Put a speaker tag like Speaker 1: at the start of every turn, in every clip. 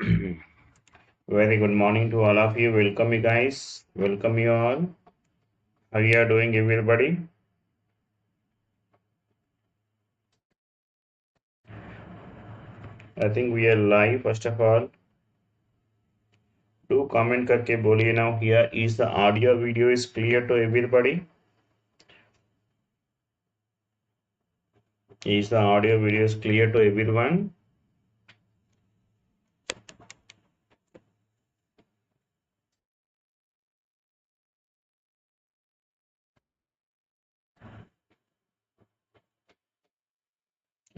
Speaker 1: Very good morning to all of you. Welcome you guys. Welcome you all. How you are doing, everybody? I think we are live. First of all, do comment करके बोलिए now. Here is the audio video is clear to everybody. Is the audio video is clear to everyone?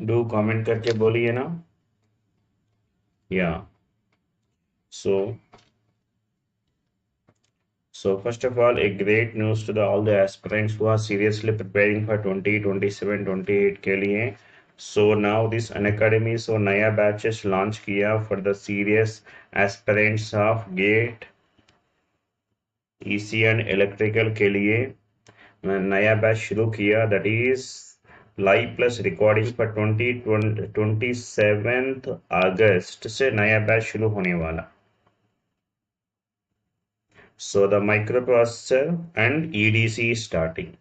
Speaker 1: Do comment करके बोलिए ना. Yeah. So first of all, a great news to all the aspirants who are seriously preparing for 2027, 28 के लिए. So now this Unacademy नया batches launch किया for the serious aspirants of GATE, EC and electrical के लिए नया batch शुरू किया, that is live plus recording for 27th August से नया batch शुरू होने वाला. So the microprocessor and EDC is starting.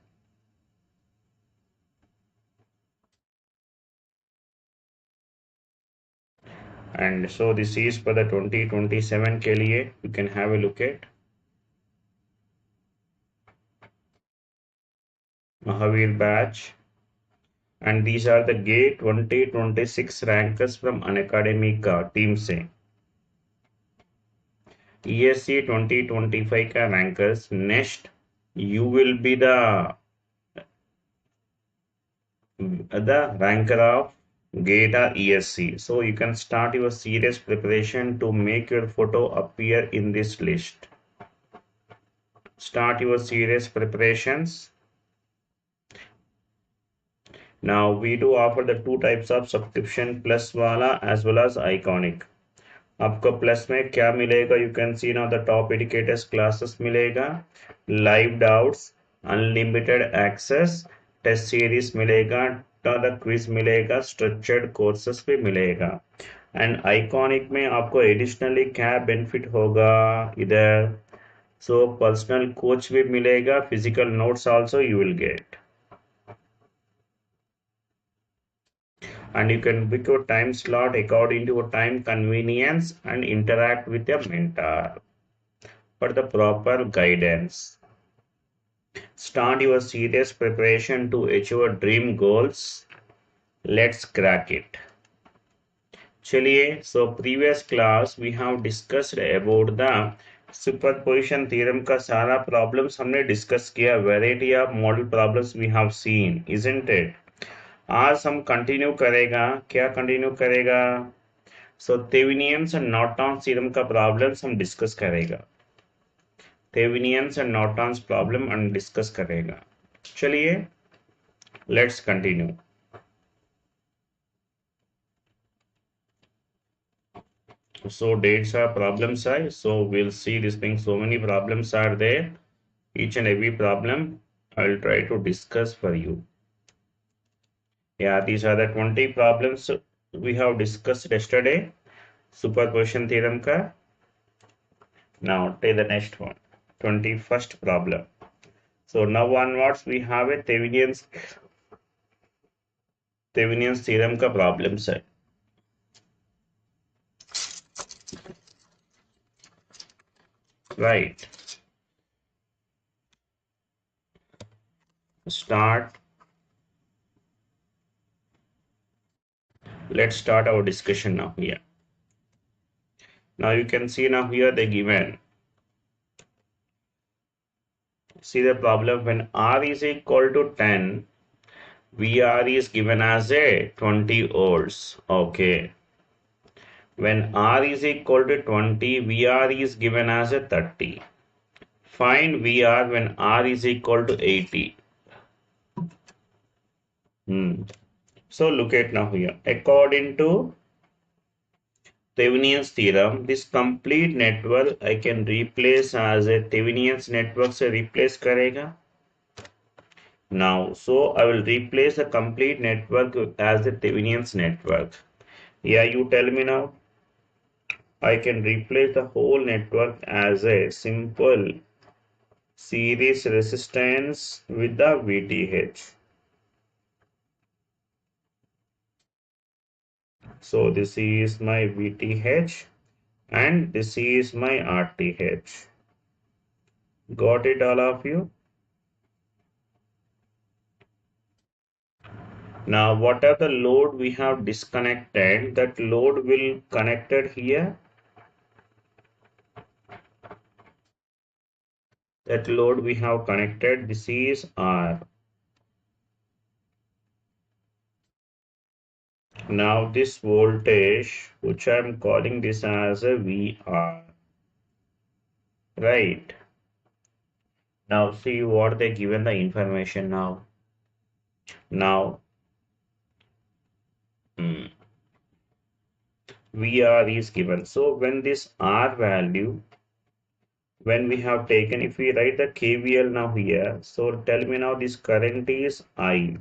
Speaker 1: And so this is for the 2027 के लिए. You can have a look at Mahavir batch. And these are the GATE 2026 rankers from Unacademy का team से. ESC 2025 का rankers. Next, you will be the ranker of GATE or ESC. So you can start your serious preparation to make your photo appear in this list. Start your serious preparations. Now we do offer the two types of subscription, plus वाला as well as iconic. आपको plus में क्या मिलेगा? You can see now the top educators classes मिलेगा, live doubts, unlimited access, test series मिलेगा, the quiz मिलेगा, structured courses भी मिलेगा. And iconic में आपको additionally क्या benefit होगा इधर? So personal coach भी मिलेगा, physical notes also you will get. And you can book your time slot according to your time convenience and interact with your mentor for the proper guidance. Start your serious preparation to achieve your dream goals. Let's crack it. चलिए, so previous class we have discussed about the superposition theorem का सारा problems हमने discuss किया. Variety of model problems we have seen, isn't it? आज हम continue करेगा. क्या continue करेगा? सो थेवेनियंस एंड नॉर्टन्स थ्योरम का प्रॉब्लम्स हम डिस्कस करेगा. थेवेनियंस एंड नॉर्टन्स प्रॉब्लम हम डिस्कस करेगा. चलिए, let's continue. So dates are problems are, so we'll see this thing. So many problems are there. Each and every problem I'll try to discuss for you. Yeah, these are the 20 problems we have discussed yesterday. Superposition theorem ka. Now take the next one, 21st problem. So now onwards we have a Thevenin's theorem ka problem set. Right. Start. Let's start our discussion now here. Now you can see now here they given. See the problem, when R is equal to 10, VR is given as a 20 volts. Okay. When R is equal to 20, VR is given as a 30. Find VR when R is equal to 80. So look at now here. According to Thevenin's theorem, this complete network I can replace as a Thevenin's network से replace करेगा. Now, so I will replace the complete network as the Thevenin's network. Yeah, you tell me now. I can replace the whole network as a simple series resistance with the VTH. So this is my VTH and this is my RTH. Got it, all of you? Now, whatever the load we have disconnected, that load will connected here. That load we have connected, this is R. Now this voltage, which I am calling this as a VR, right? Now see what they given the information now. Now VR is given. So when this R value, when we have taken, if we write the KVL now here, so tell me now this current is I.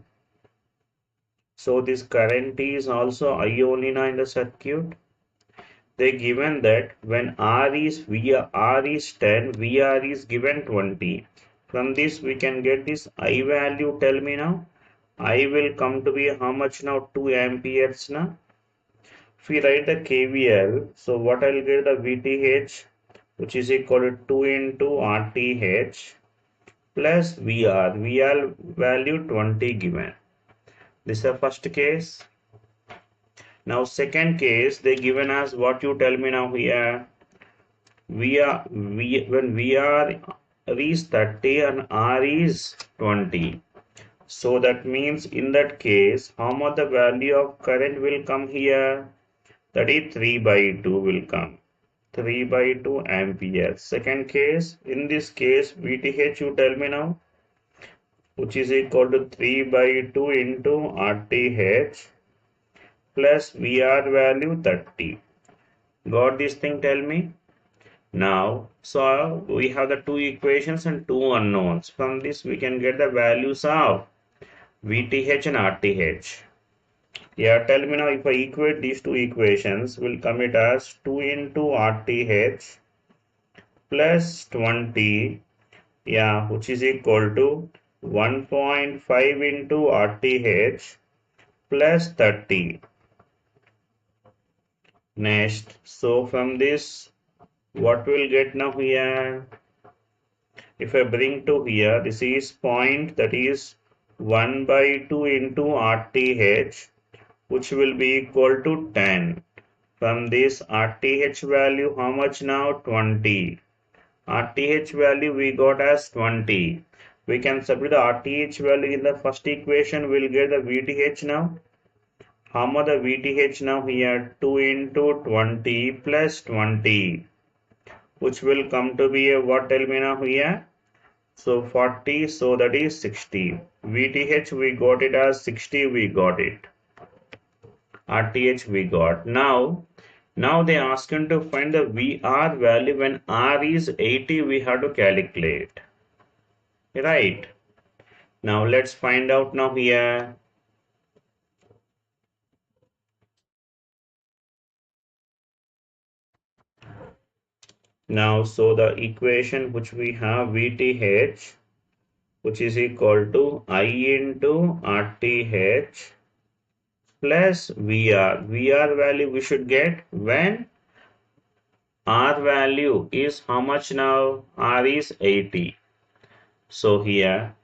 Speaker 1: So this current is also I only now in the circuit. They given that when R is 10, VR is given 20. From this we can get this I value. Tell me now. I will come to be how much now? 2 amperes now. If we write the KVL, so what I'll get the VTH, which is equal to 2 into RTH plus VR. VR value 20 given. This is the first case. Now second case, they given us what you tell me now here. When VR is 30 and R is 20. So that means in that case, how much the value of current will come here? That is 3 by 2 will come. 3 by 2 amperes. Second case, in this case, VTH you tell me now, which is equal to 3 by 2 into RTH plus VR value 30. Got this thing, tell me? Now, so we have the two equations and two unknowns. From this we can get the values of VTH and RTH. Yeah, tell me now if I equate these two equations, will come it as 2 into RTH plus 20, yeah, which is equal to 1.5 into RTH plus 30. Next, so from this, what we'll get now here? If I bring to here, this is point, that is 1 by 2 into RTH, which will be equal to 10. From this RTH value, how much now? 20. RTH value we got as 20. We can substitute the RTH value in the first equation. We'll get the VTH now. How much the VTH now here? 2 into 20 plus 20, which will come to be a what? Tell me now here. So 40, so that is 60. VTH we got it as 60, we got it. RTH we got. Now they ask him to find the VR value when R is 80, we have to calculate. Right. Now let's find out now here. Now, so the equation which we have VTH, which is equal to I into RTH plus VR. VR value we should get when R value is how much now? R is 80. So here,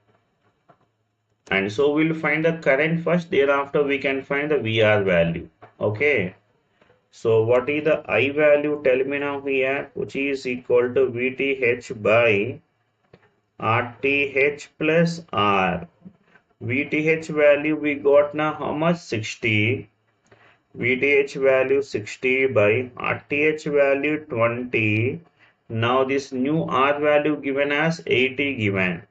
Speaker 1: and so we'll find the current first, thereafter we can find the VR value. Okay. So what is the I value? Tell me now here, which is equal to VTH by RTH plus R. VTH value we got now how much? 60. VTH value 60 by RTH value 20. Now this new R value given as 80 given.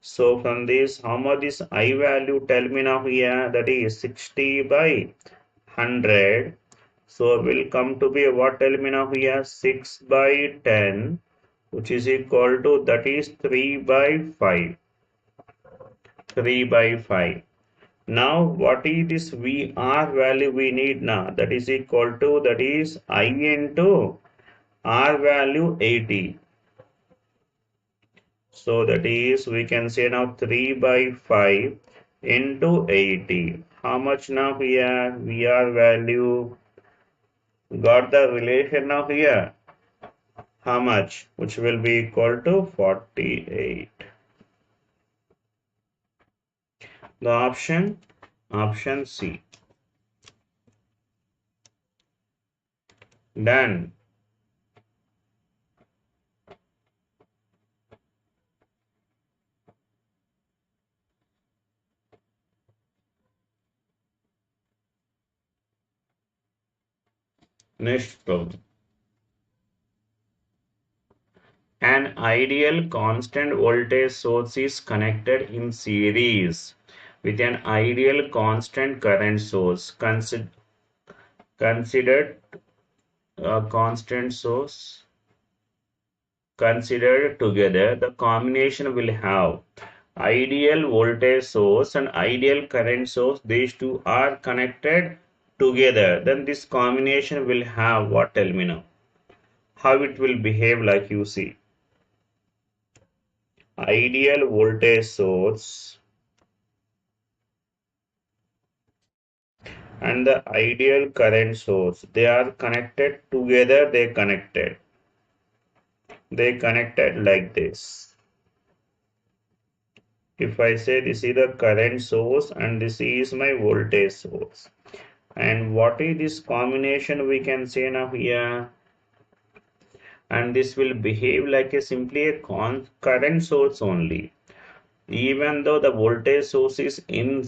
Speaker 1: So from this, how much this I value? Tell me now here, that is 60 by 100. So will come to be what? Tell me now here, 6 by 10, which is equal to, that is 3 by 5. 3 by 5. Now what is this VR value we need now? That is equal to, that is I into R value 80. So that is, we can say now 3 by 5 into 80. How much now here? VR value got the relation now here. How much? Which will be equal to 48. The option C. Done. Next problem. An ideal constant voltage source is connected in series with an ideal constant current source. Considered a constant source considered together, the combination will have ideal voltage source and ideal current source. These two are connected together. Then this combination will have what? Tell me now. How it will behave, like you see. Ideal voltage source and the ideal current source, they are connected together. They connected like this. If I say this is the current source and this is my voltage source, and what is this combination, we can say now here, and this will behave like a simply a current source only, even though the voltage source is in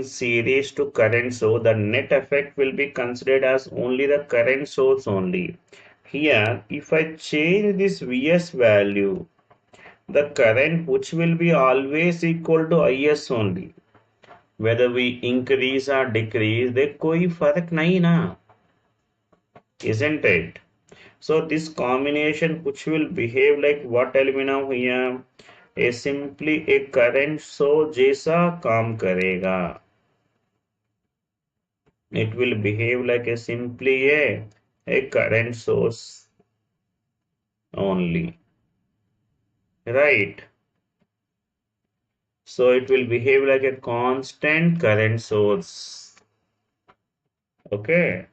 Speaker 1: series to current source, the net effect will be considered as only the current source only. Here, if I change this Vs value, the current which will be always equal to Is only. Whether we increase or decrease, there koi farak nahi na, isn't it? So this combination which will behave like what? Tell me now here. A simply a current source जैसा काम करेगा. It will behave like a simply a current source only, right? So it will behave like a constant current source. Okay,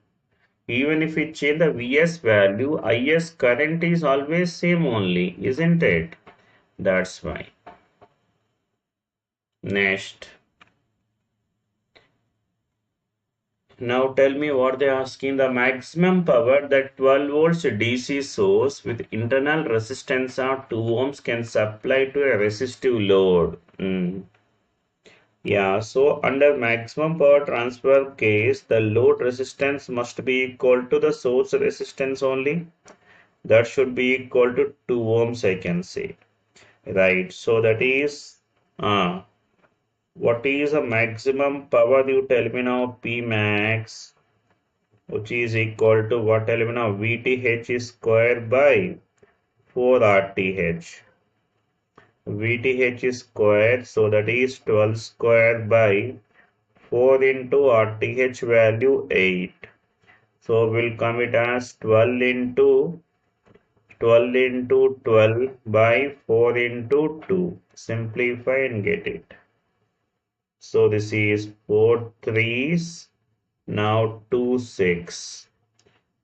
Speaker 1: even if we change the Vs value, Is current is always same only, isn't it? That's why. Next, now tell me what they are asking. The maximum power that 12 volts DC source with internal resistance of 2 ohms can supply to a resistive load. Yeah, so under maximum power transfer case, the load resistance must be equal to the source resistance only. That should be equal to 2 ohms, I can say. Right, so that is, what is the maximum power? You tell me now, P max, which is equal to what? Tell me now, VTH square by 4 RTH. VTH square, so that is 12 square by 4 into RTH value 8. So we'll come it as 12 into 12 by 4 into 2. Simplify and get it. So this is 4 threes, now 2 6.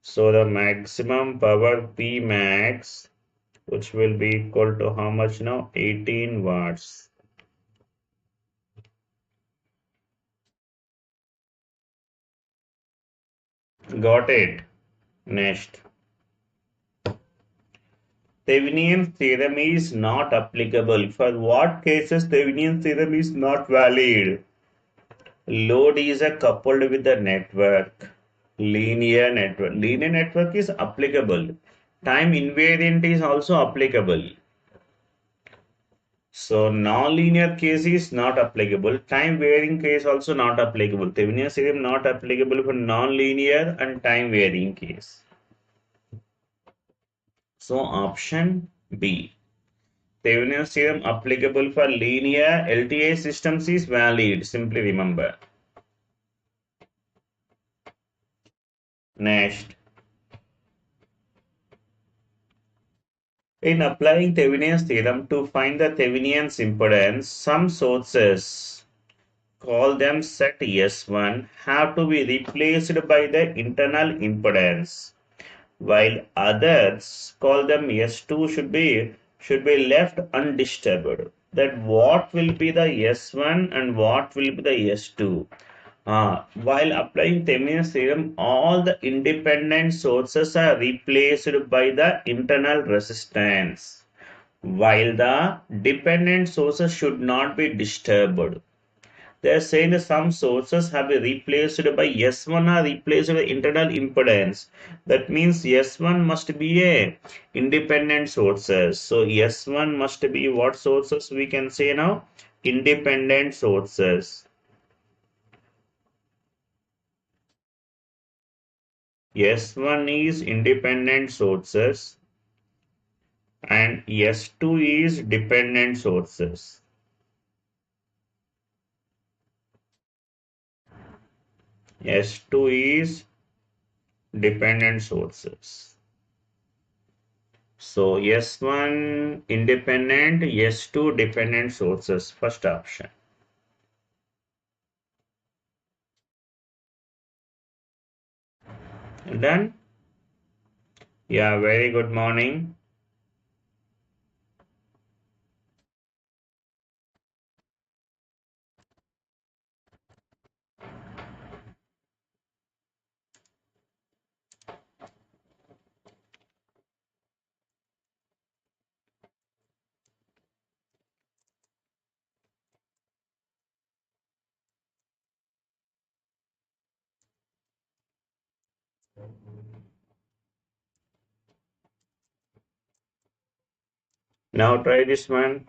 Speaker 1: So the maximum power P max, which will be equal to how much now? 18 watts. Got it? Next. Thevenin's theorem is not applicable. For what cases Thevenin's theorem is not valid? Load is coupled with the network. Linear network. Linear network is applicable. Time invariant is also applicable. So non-linear case is not applicable. Time varying case also not applicable. Thevenin's theorem not applicable for non-linear and time varying case. So option B. Thevenin's theorem applicable for linear LTI systems is valid. Simply remember. Next. In applying Thevenin's theorem to find the Thevenin's impedance, some sources, call them set S1, have to be replaced by the internal impedance, while others, call them S2, should be left undisturbed. That what will be the S1 and what will be the S2? While applying Thevenin's theorem, all the independent sources are replaced by the internal resistance, while the dependent sources should not be disturbed. They are saying that some sources have been replaced by S1 or replaced by internal impedance. That means S1 must be a independent sources. So S1 must be what sources we can say now? Independent sources. S1 is independent sources and S2 is dependent sources. S2 is dependent sources. So S1 independent, S2 dependent sources, first option. Done? Yeah, very good morning. Now try this one.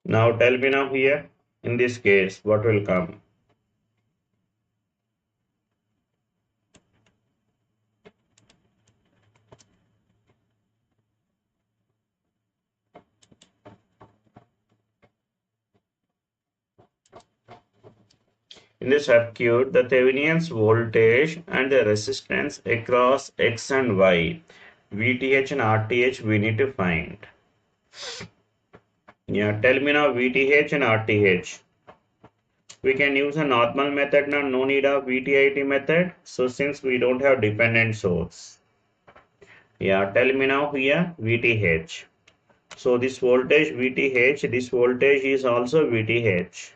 Speaker 1: Now tell me now here, in this case, what will come? In the circuit, the Thevenin's voltage and the resistance across X and Y, VTH and RTH we need to find. Yeah, tell me now VTH and RTH. We can use a normal method now, no need of VTIT method. So since we don't have dependent source. Yeah, tell me now here VTH. So this voltage VTH, this voltage is also VTH.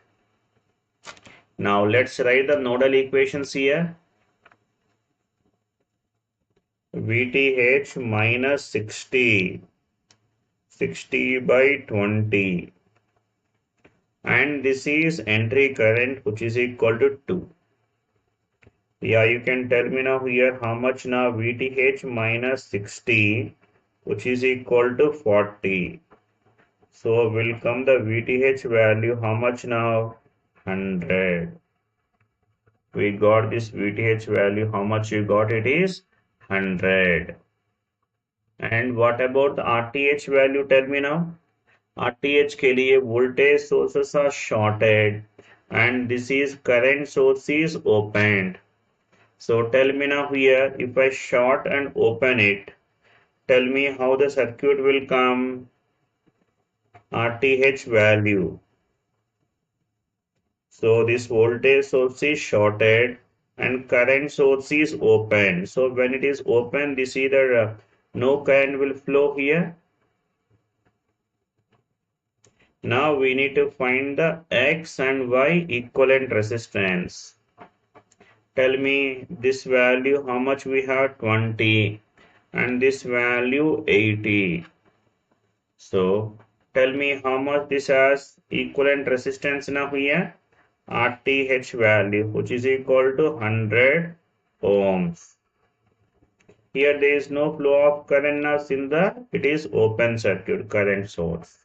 Speaker 1: Now let's write the nodal equations here. VTH minus 60 by 20, and this is entry current which is equal to 2. Yeah, you can tell me now here how much now VTH minus 60 which is equal to 40. So will come the VTH value how much now? 100. We got this VTH value, how much you got? It is 100. And what about the RTH value? Tell me now. RTH के लिए voltage sources are shorted and this is current source is opened. So tell me now here, if I short and open it, tell me how the circuit will come. RTH value. So this voltage source is shorted and current source is open. So when it is open, this either no current will flow here. Now we need to find the X and Y equivalent resistance. Tell me this value, how much we have? 20, and this value 80. So Tell me how much this has equivalent resistance now here. RTH value, which is equal to 100 ohms. Here there is no flow of current now in the, it is open circuit current source.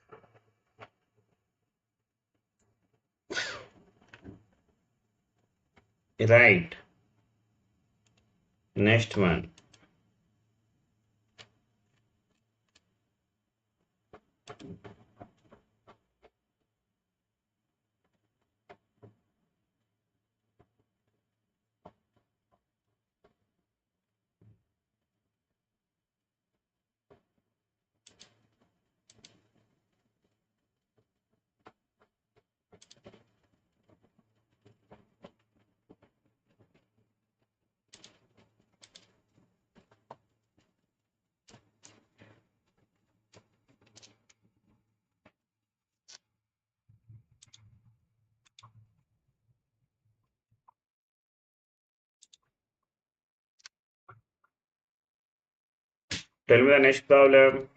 Speaker 1: Right. Next one. Tell me the next problem.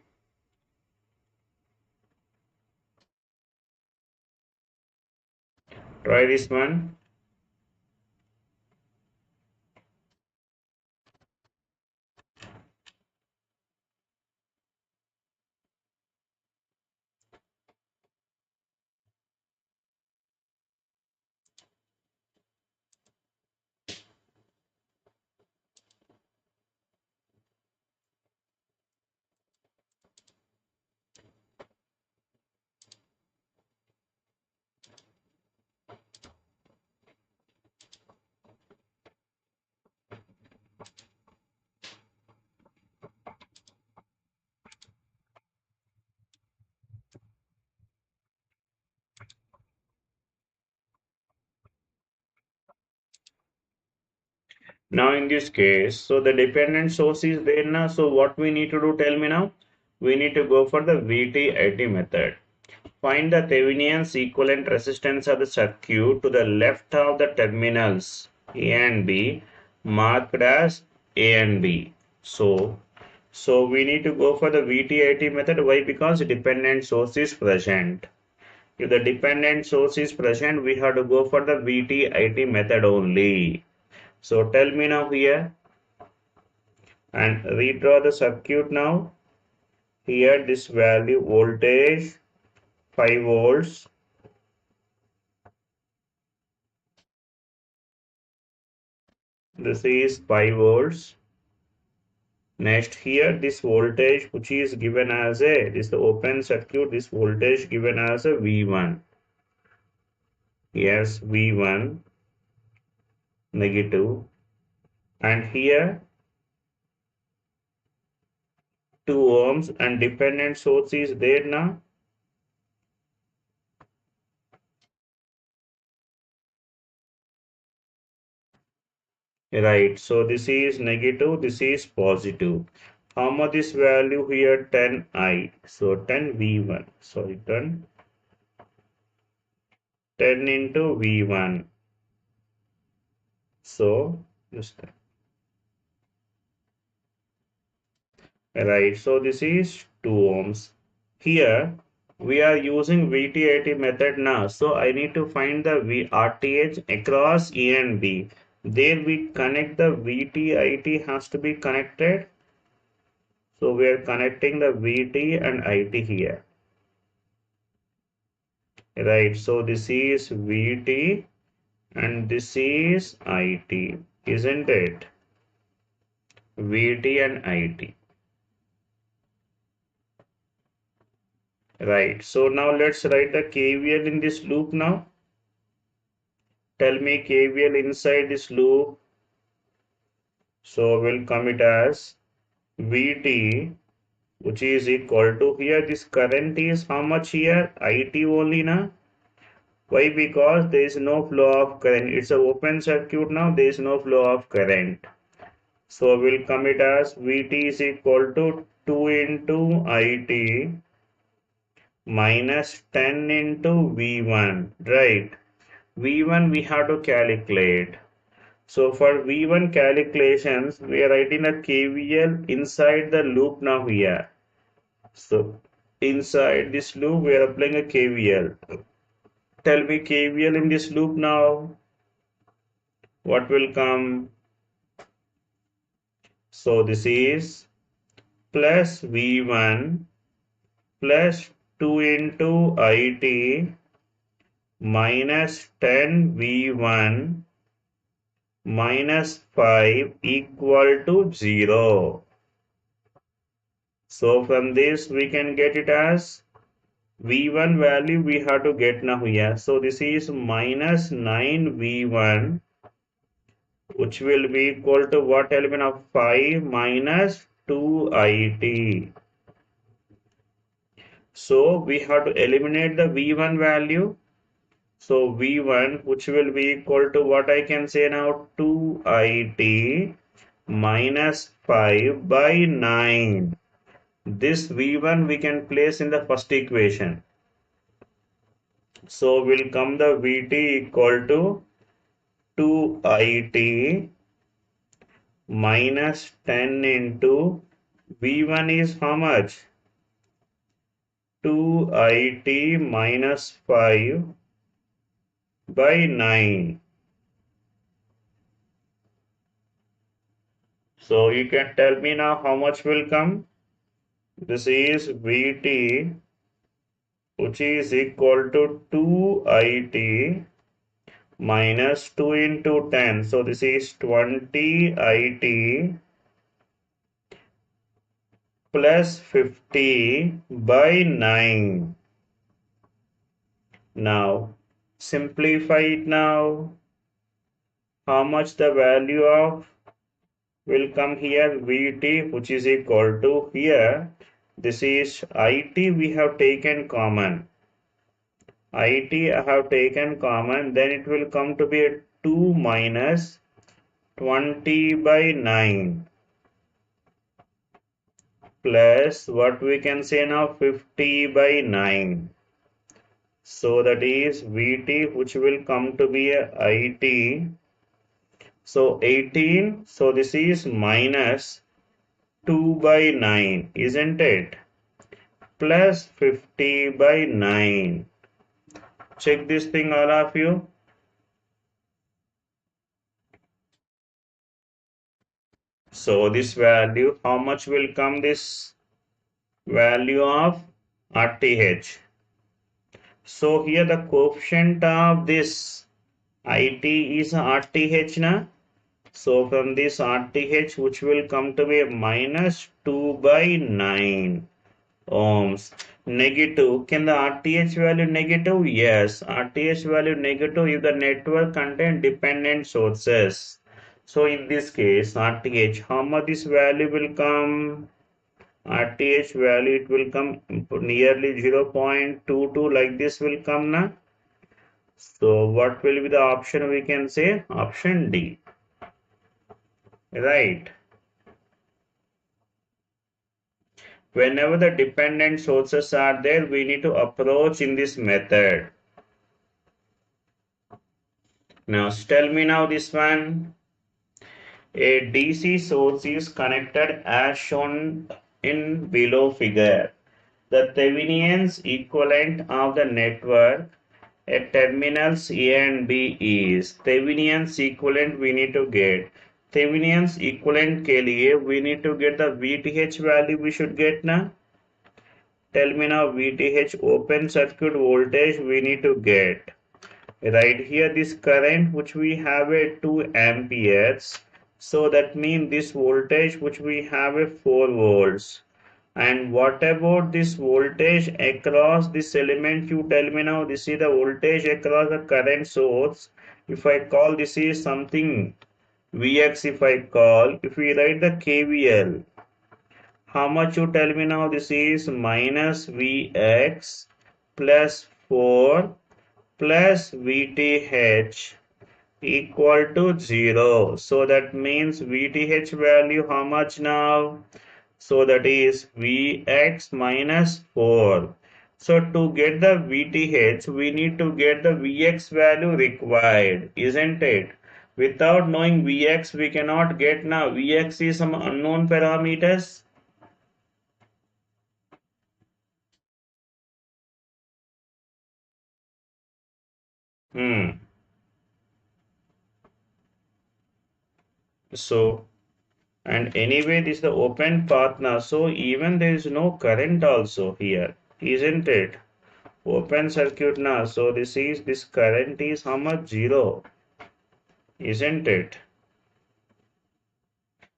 Speaker 1: Try this one. Now in this case, so the dependent source is there now. So what we need to do, tell me now. We need to go for the VT-IT method. Find the Thevenin's equivalent resistance of the circuit to the left of the terminals A and B marked as A and B. So we need to go for the VT-IT method. Why? Because dependent source is present. If the dependent source is present, we have to go for the VT-IT method only. So tell me now here and redraw the circuit now. Here this value voltage 5 volts. This is 5 volts. Next here this voltage which is given as a, this is the open circuit, this voltage given as a V1. Yes, V1 negative. And here 2 ohms and dependent source is there now. Right, so this is negative, this is positive. How much is value here? 10I. So 10 V1. Sorry, 10 into V1. So just right. So this is 2 ohms. Here we are using VT-IT method now. So I need to find the RTH across A and B. There we connect the VT-IT has to be connected. So we are connecting the VT and IT here. Right. So this is VT and this is IT, isn't it? VT and IT. Right. So now let's write the KVL in this loop now. Tell me KVL inside this loop. So we'll commit as VT, which is equal to, here this current is how much here? IT only na. Why? Because there is no flow of current. It's an open circuit now. There is no flow of current. So we'll commit as VT is equal to 2 into IT minus 10 into V1. Right. V1 we have to calculate. So for V1 calculations, we are writing a KVL inside the loop now here. So inside this loop we are applying a KVL. Tell me KVL in this loop now. What will come? So this is plus V1 plus 2 into IT minus 10 V1 minus 5 equal to 0. So from this we can get it as V1 value we have to get now here. So this is minus 9 V1, which will be equal to what element of 5 minus 2 IT. So we have to eliminate the V1 value. So V1, which will be equal to what I can say now, 2 IT minus 5 by 9. This V1 we can place in the first equation. So will come the VT equal to 2 IT minus 10 into V1 is how much? 2 IT minus 5 by 9. So you can tell me now how much will come? This is VT, which is equal to 2 IT minus 2 into 10. So this is 20 IT plus 50 by 9. Now simplify it now. How much the value of will come here? VT, which is equal to here. This is IT we have taken common. IT I have taken common, then it will come to be 2 minus 20 by 9 plus what we can say now, 50 by 9. So that is VT, which will come to be a IT. So 18, so this is minus 2 by 9, isn't it? Plus 50 by 9. Check this thing all of you. So this value, how much will come this value of RTH? So here the coefficient of this IT is RTH na. So from this RTH, which will come to be minus 2 by 9 ohms. Negative. Can the RTH value negative? Yes. RTH value negative if the network contains dependent sources. So in this case, RTH, how much this value will come? RTH value, it will come nearly 0.22, like this will come na. So what will be the option? We can say option D. Right. Whenever the dependent sources are there, we need to approach in this method. Now tell me now this one. A DC source is connected as shown in below figure. The Thevenin's equivalent of the network at terminals A and B is Thevenin's equivalent we need to get. Thevenin's equivalent के लिए we need to get the VTH value we should get na. Tell me now VTH open circuit voltage we need to get. Right here this current which we have a 2 amperes. So that means this voltage which we have a 4 volts. And what about this voltage across this element? You tell me now. This is the voltage across the current source. If I call this is something Vx, if we write the KVL, how much you tell me now? This is minus Vx plus 4 plus VTH equal to 0. So that means VTH value how much now? So that is Vx minus 4. So to get the VTH, we need to get the Vx value required, isn't it? Without knowing Vx, we cannot get now. Vx is some unknown parameters. Hmm. So, and anyway, this is the open path now. So even there is no current also here, isn't it? Open circuit now. So this current is how much? Zero, isn't it?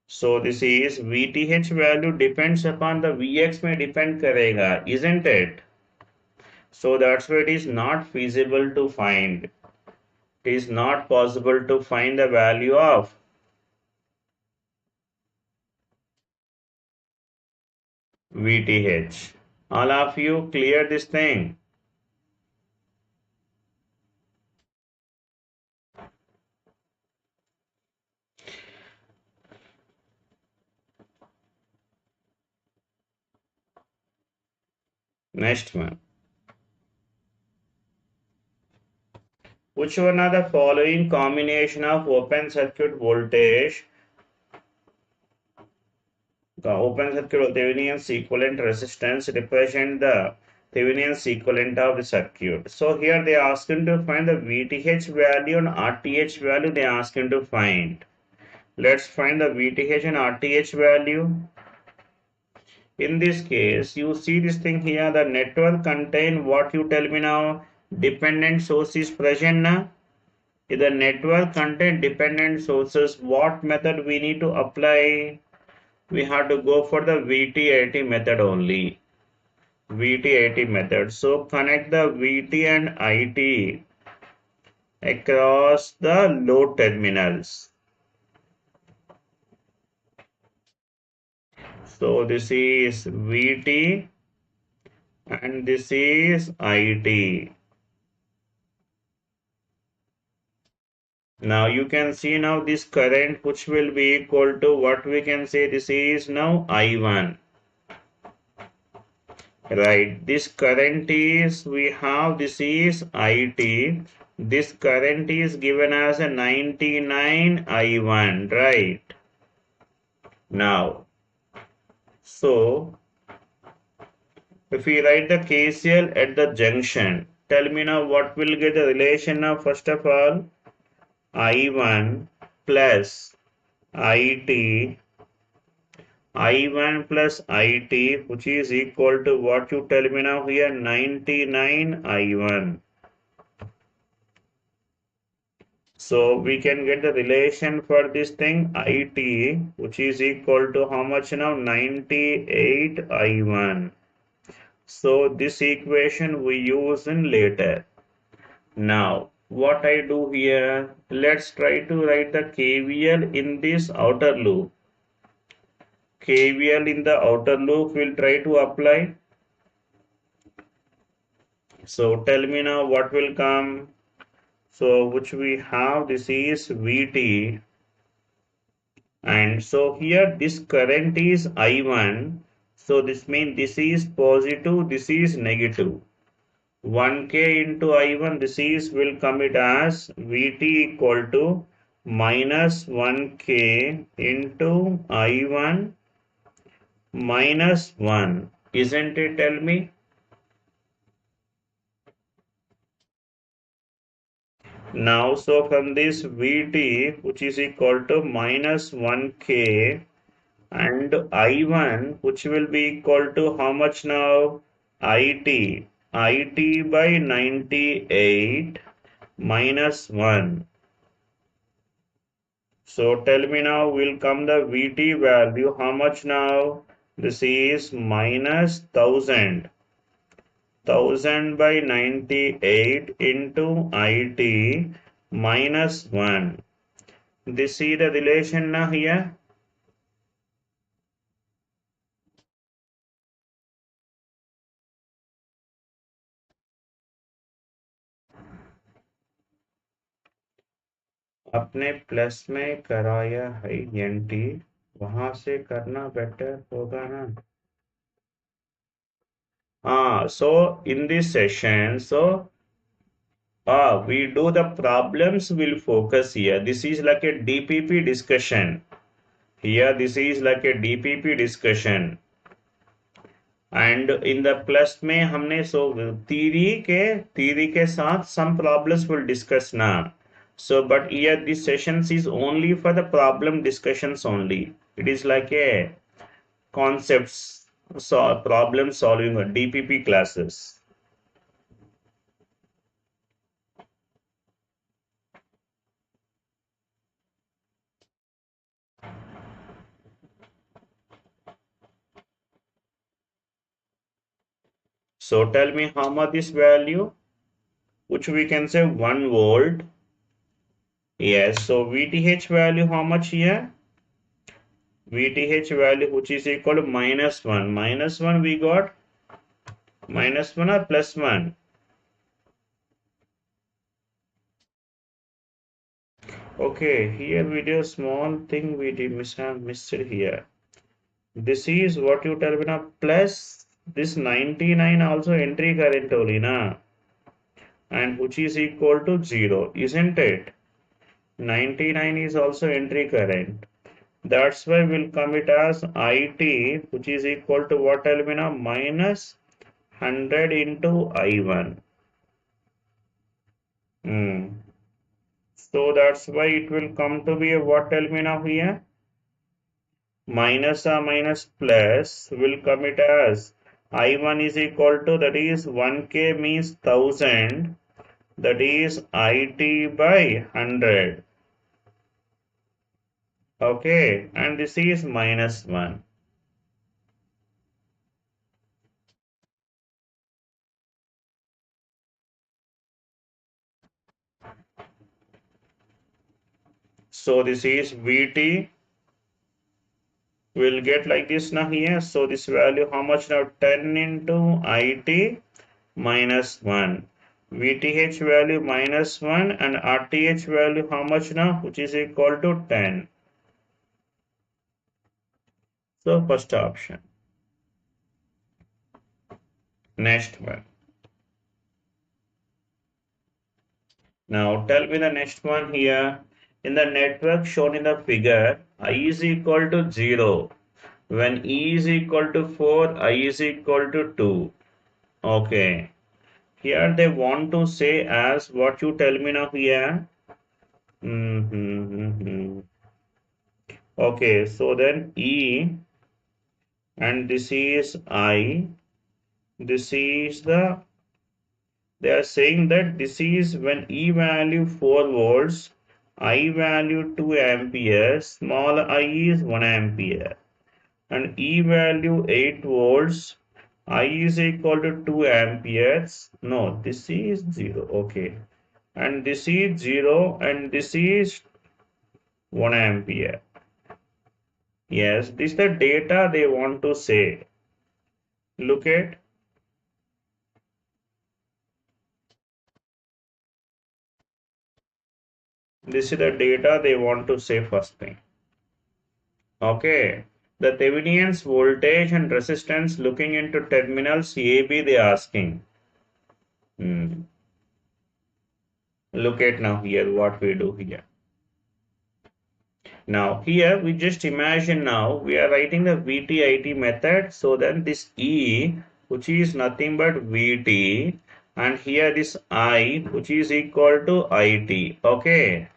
Speaker 1: So this is VTH value depends upon the Vx may depend karega, isn't it? So that's why it is not feasible to find. It is not possible to find the value of VTH. All of you clear this thing? Next one. Which one are the following combination of open circuit voltage, the open circuit Thevenin's equivalent resistance represent the Thevenin's equivalent of the circuit? So here they ask him to find the VTH value and RTH value they ask him to find. Let's find the VTH and RTH value. In this case, you see this thing here, the network contain what you tell me now, dependent source is present now. If the network contain dependent sources, what method we need to apply? We have to go for the VT80 method only. VT80 method. So connect the VT and IT across the load terminals. So this is VT and this is IT. Now you can see now this current which will be equal to what we can say, this is now I1. Right, this current is, we have, this is IT. This current is given as a 99 I1, right? Now, so if we write the KCL at the junction, tell me now what will get the relation now. First of all, I1 plus IT, I1 plus IT, which is equal to what you tell me now here, 99 I1. So we can get the relation for this thing IT, which is equal to how much now? 98 I1. So this equation we use in later. Now what I do here, let's try to write the KVL in this outer loop. KVL in the outer loop we'll try to apply. So tell me now what will come. So which we have, this is VT, and so here this current is I1. So this means this is positive, this is negative. 1K into I1, this is will come it as VT equal to minus 1K into I1 minus 1. Isn't it? Tell me. Now, so from this VT, which is equal to minus 1K, and I1, which will be equal to how much now? IT. IT by 98 minus 1. So tell me now, will come the VT value, how much now? This is minus 1000. 1000 by 98 into IT minus 1. This is the relation now here. अपने plus में कराया है n t, वहां से करना better होगा ना. So in this session, so we do the problems, will focus here. This is like a DPP discussion. Here this is like a DPP discussion. And in the plus में हमने theory के साथ some problems will discuss ना. So but here this sessions is only for the problem discussions only. It is like a concepts, so problem solving or DPP classes. So tell me how much this value, which we can say 1 volt. Yes, so VTH value how much here? VTH value which is equal to -1. -1 we got -1 or +1? Okay, here we do a small thing we did missed here. This is what you tell me now, plus this 99 also entry current only na, and which is equal to 0, isn't it? 99 is also entry current. That's why we'll come it as IT, which is equal to what tell me now, minus 100 into I1. So that's why it will come to be a what tell me now here? Minus or minus plus will come it as I1 is equal to, that is 1K means 1000, that is IT by 100. Okay, and this is -1. So this is VT will get like this now here. So this value how much now? 10 into IT minus 1. VTH value -1 and RTH value how much now? Which is equal to 10. So first option. Next one. Now tell me the next one here. In the network shown in the figure, I is equal to 0. When E is equal to 4, I is equal to 2. Okay. Here they want to say as what you tell me now here. Okay, so then E and this is I. This is the, they are saying that this is when E value 4 volts, I value 2 amperes, small I is 1 ampere, and E value 8 volts, I is equal to 2 amperes. No, this is 0. Okay, and this is 0 and this is 1 ampere. Yes, this is the data they want to say. Look at. This is the data they want to say first thing. Okay. The Thevenin's voltage and resistance looking into terminals AB they are asking. Look at now here what we do here. Now here we just imagine now we are writing the VT-IT method. So then this E, which is nothing but VT, and here this I, which is equal to IT. Okay.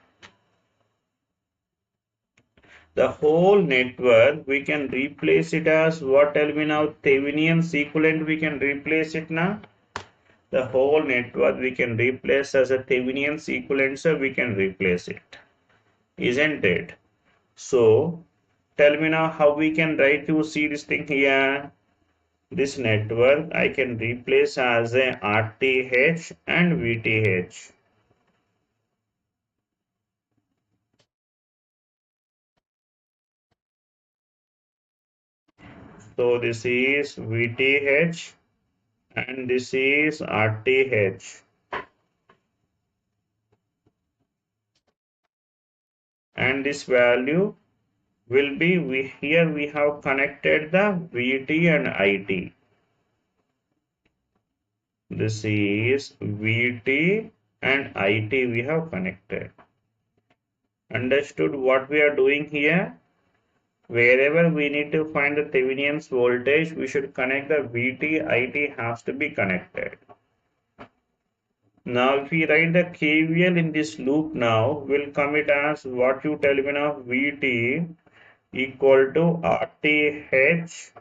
Speaker 1: The whole network we can replace it as what? Tell me now. Thevenin's equivalent we can replace it now. The whole network we can replace as a Thevenin's equivalent, so we can replace it, isn't it? So tell me now how we can write to see this thing here. This network I can replace as a RTH and VTH. So this is VTH and this is RTH. And this value will be, here we have connected the VT and IT. This is VT and IT we have connected. Understood what we are doing here? Wherever we need to find the Thevenin's voltage, we should connect the VT, IT has to be connected. Now, if we write the KVL in this loop now, we'll commit as what you tell me now, VT equal to RTH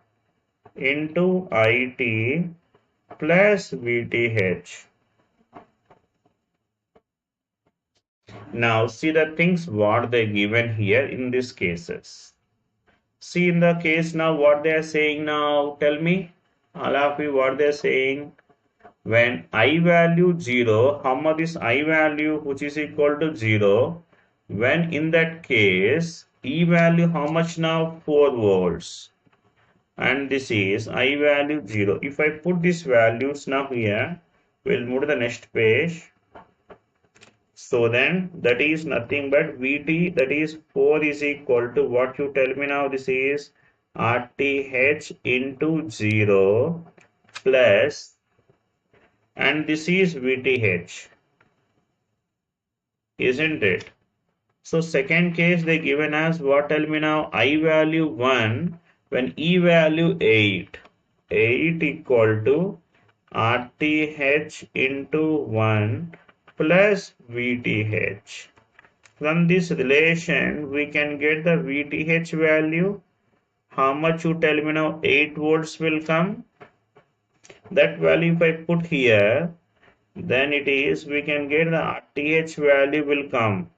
Speaker 1: into IT plus VTH. Now, see the things what they given here in these cases. See in the case now what they are saying now, tell me, all of you what they are saying. When I value 0, how much is I value which is equal to 0? When in that case, E value how much now? 4 volts. And this is I value 0. If I put these values now here, we'll move to the next page. So then that is nothing but VT, that is 4 is equal to what you tell me now, this is RTH into 0 plus, and this is VTH, isn't it? So second case they given as what, tell me now, I value 1 when E value 8 equal to RTH into 1 plus VTH. From this relation we can get the VTH value. How much you tell me now? 8 volts will come. That value if I put here, then it is we can get the RTH value will come.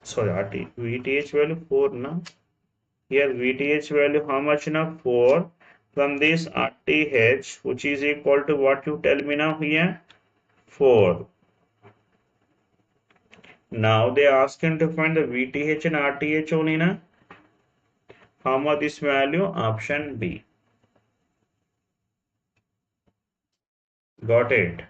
Speaker 1: Sorry, VTH value 4 now. Here VTH value how much now? 4. From this RTH which is equal to what you tell me now here? 4. Now they are asking to find the VTH and RTH only na. How much this value? Option B. Got it?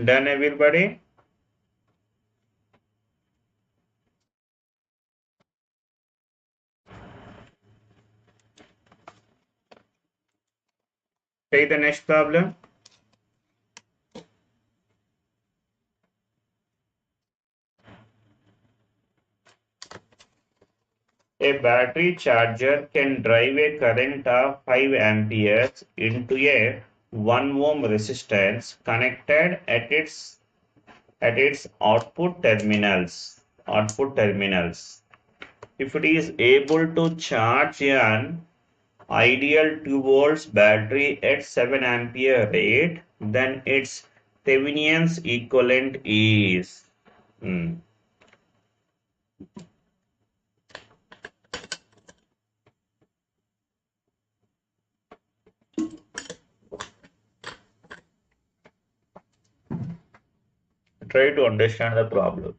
Speaker 1: Done everybody? Take the next problem. A battery charger can drive a current of 5 amperes into a 1 ohm resistance connected at its output terminals. If it is able to charge an ideal 2 volts battery at 7 ampere rate, then its Thevenin's equivalent is. Try to understand the problem.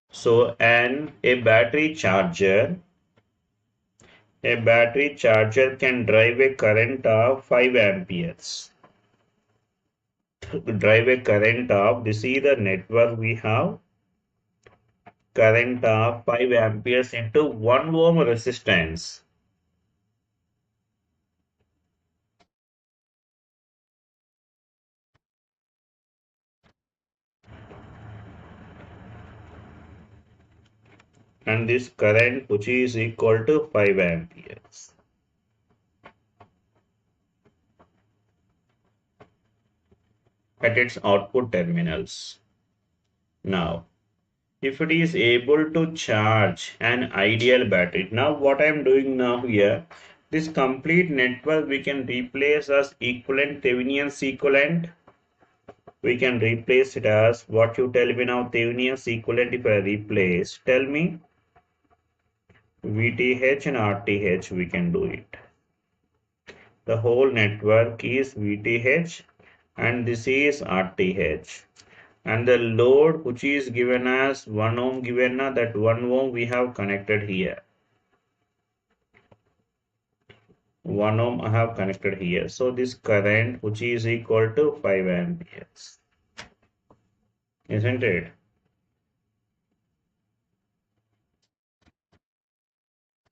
Speaker 1: So, a battery charger can drive a current of 5 amperes. Drive a current of, this is the network we have, current of 5 amperes into 1 ohm resistance. And this current which is equal to 5 amperes. At its output terminals. Now, if it is able to charge an ideal battery, now what I am doing now here, this complete network we can replace as equivalent, Thevenin's equivalent. We can replace it as what you tell me now, Thevenin's equivalent. If I replace, tell me VTH and RTH, we can do it. The whole network is VTH and this is RTH. And the load which is given as 1 ohm given, that 1 ohm we have connected here. 1 ohm I have connected here. So this current which is equal to 5 amperes, isn't it?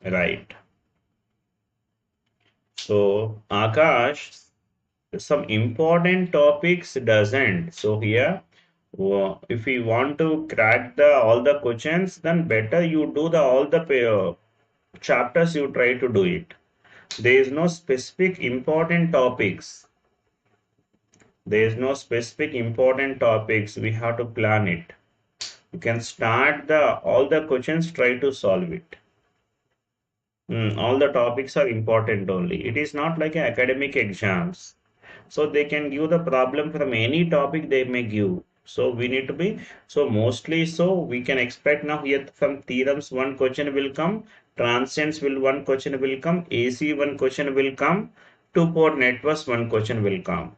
Speaker 1: Right. So Akash, some important topics doesn't. So here, if we want to crack the all the questions, then better you do the all the chapters you try to do it. There is no specific important topics. There is no specific important topics. We have to plan it. You can start the all the questions, try to solve it. All the topics are important only. It is not like academic exams. So they can give the problem from any topic they may give. So we need to be, so mostly so we can expect now here from theorems one question will come, transients will one question will come, AC one question will come, two port networks one question will come.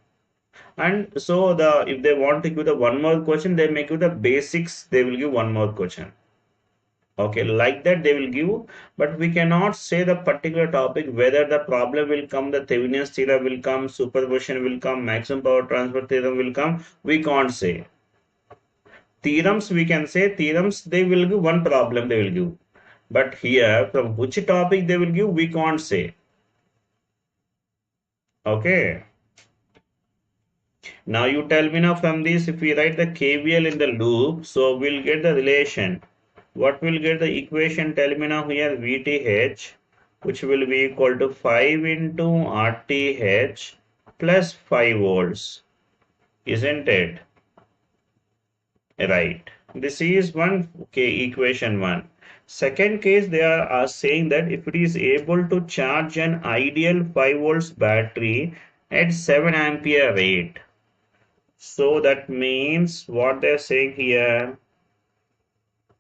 Speaker 1: And so the if they want to give the one more question, they may give the basics, they will give one more question. Okay, like that they will give, but we cannot say the particular topic whether the problem will come, the Thevenin's theorem will come, superposition will come, maximum power transfer theorem will come. We can't say. Theorems we can say, theorems they will give one problem they will give, but here from which topic they will give we can't say. Okay. Now you tell me now from this, if we write the KVL in the loop, so we'll get the relation. What will get the equation? Tell me now here, VTH, which will be equal to 5 into RTH plus 5 volts, isn't it? Right. This is one, okay, equation 1. Second case, they are saying that if it is able to charge an ideal 5 volts battery at 7 ampere rate. So that means what they're saying here,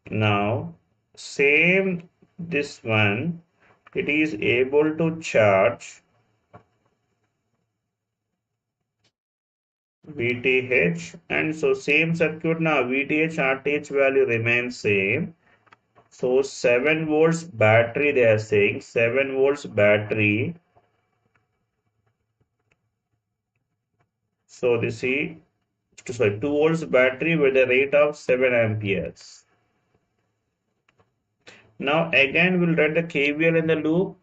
Speaker 1: now same this one, it is able to charge VTH, and so same circuit now VTH RTH value remains same. So 7 volts battery, they are saying 7 volts battery. So this is, sorry, 2 volts battery with a rate of 7 amperes. Now again we'll write the KVL in the loop.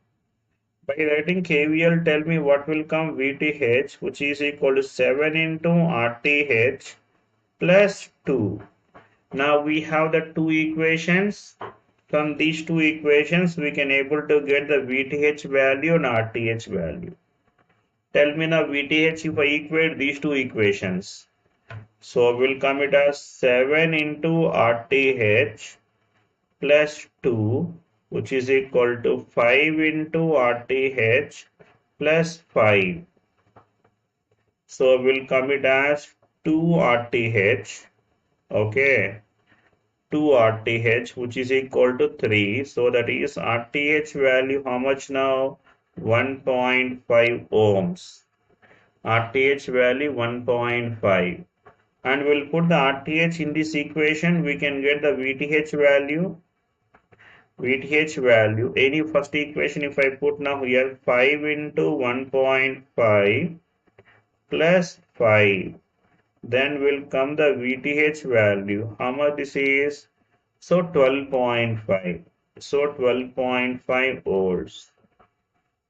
Speaker 1: By writing KVL, tell me what will come, VTH, which is equal to 7 into RTH plus 2. Now we have the two equations. From these two equations, we can able to get the VTH value and RTH value. Tell me now VTH if I equate these two equations. So we'll come it as 7 into RTH plus 2, which is equal to 5 into RTH plus 5. So we'll come it as 2 RTH, okay, 2 RTH, which is equal to 3. So that is RTH value how much now? 1.5 ohms. RTH value 1.5. And we'll put the RTH in this equation. We can get the VTH value. VTH value, any first equation if I put now here, 5 into 1.5 plus 5, then will come the VTH value. How much this is? So 12.5. So 12.5 volts.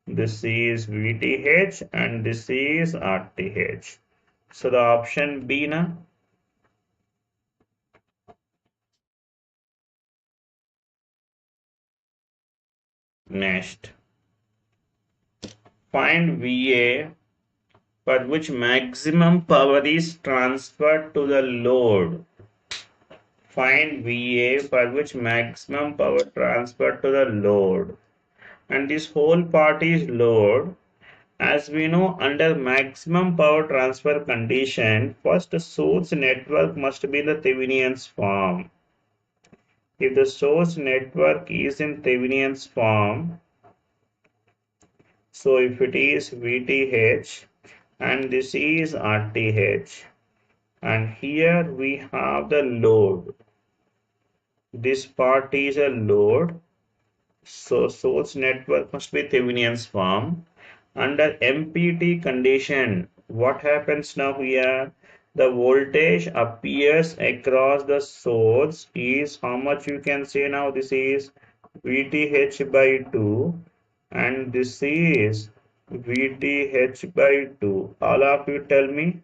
Speaker 1: This is VTH and this is RTH. So the option B na. Next, find VA for which maximum power is transferred to the load. Find VA for which maximum power transferred to the load. And this whole part is load. As we know, under maximum power transfer condition, first the source network must be the Thevenin's form. If the source network is in Thevenin's form, so if it is VTH and this is RTH, and here we have the load, this part is a load, so source network must be Thevenin's form, Under MPT condition, what happens now here? The voltage appears across the source is how much you can say now? This is VTH by 2 and this is VTH by 2. All of you tell me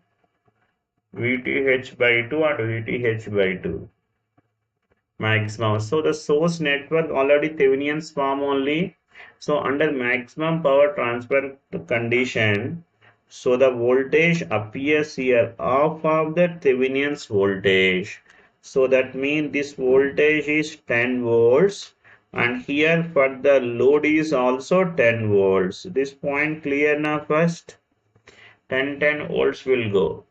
Speaker 1: VTH by 2 and VTH by 2. Maximum. So the source network already Thevenin's form only. So under maximum power transfer condition, so the voltage appears here half of the Thevenin's voltage. So that means this voltage is 10 volts and here for the load is also 10 volts. This point clear now first? 10 volts will go.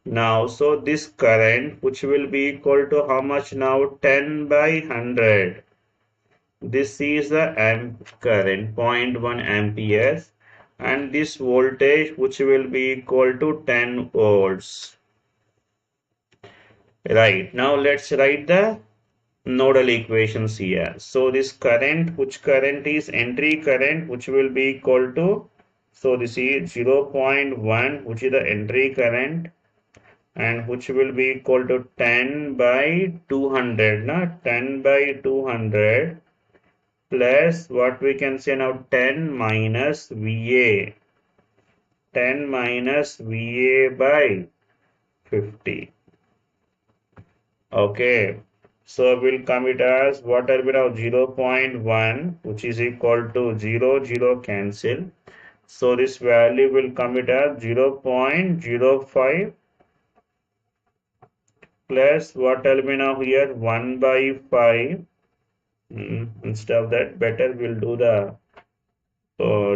Speaker 1: Now, so this current which will be equal to how much now? 10 by 100. This is the current 0.1 amperes and this voltage which will be equal to 10 volts. Right, now let's write the nodal equations here. So this current, which current is entry current which will be equal to, so this is 0.1 which is the entry current and which will be equal to 10 by 200, not 10 by 200 plus what we can say now 10 minus VA, 10 minus VA by 50. Okay, so we'll come it as what will be now 0.1 which is equal to 0, 0 cancel. So this value will come it as 0.05 plus what will be now here 1 by 5. Instead of that, better we'll do the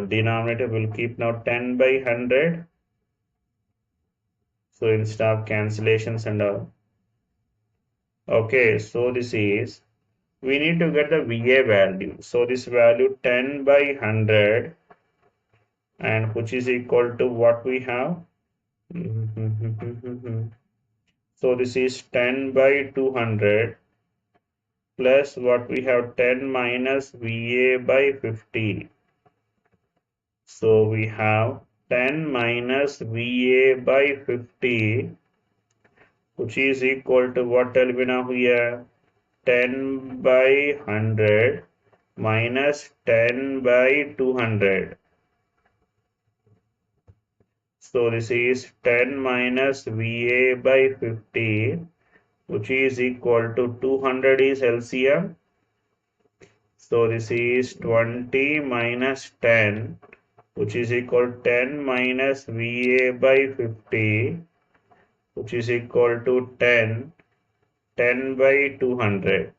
Speaker 1: denominator will keep now 10 by 100. So instead of cancellations and all. Okay, so this is, we need to get the VA value. So this value 10 by 100 and which is equal to what we have. So this is 10 by 200 plus what we have 10 minus VA by 50. So we have 10 minus VA by 50 which is equal to what will be now here 10 by 100 minus 10 by 200. So this is 10 minus VA by 50 which is equal to 200 is LCM. So this is 20 minus 10 which is equal to 10 minus VA by 50 which is equal to 10 by 200.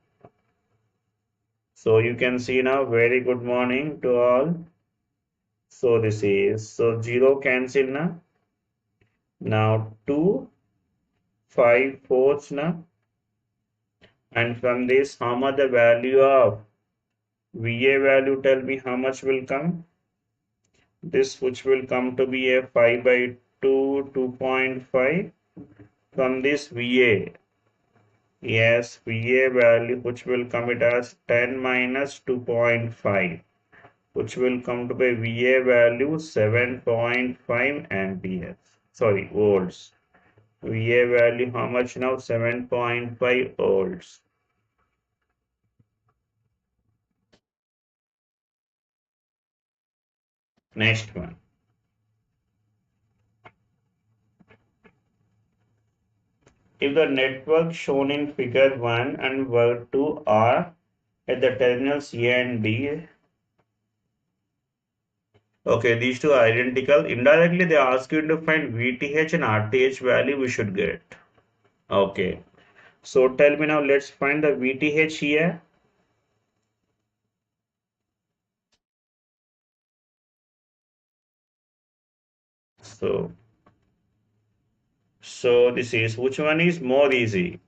Speaker 1: So you can see now, very good morning to all. So this is, so 0 cancel now. Now 2, 5 fourths now. And from this, how much the value of VA value, tell me how much will come? This which will come to be a 5 by 2, 2.5. From this VA, yes, VA value which will come it as 10 minus 2.5 which will come to be VA value 7.5 amperes. Sorry, volts. VA value how much now? 7.5 volts. Next one. If the network shown in figure 1 and figure 2 are at the terminals A and B, okay, these two are identical. Indirectly, they ask you to find VTH and RTH value we should get. Okay, so tell me now, let's find the VTH here. So this is, which one is more easy?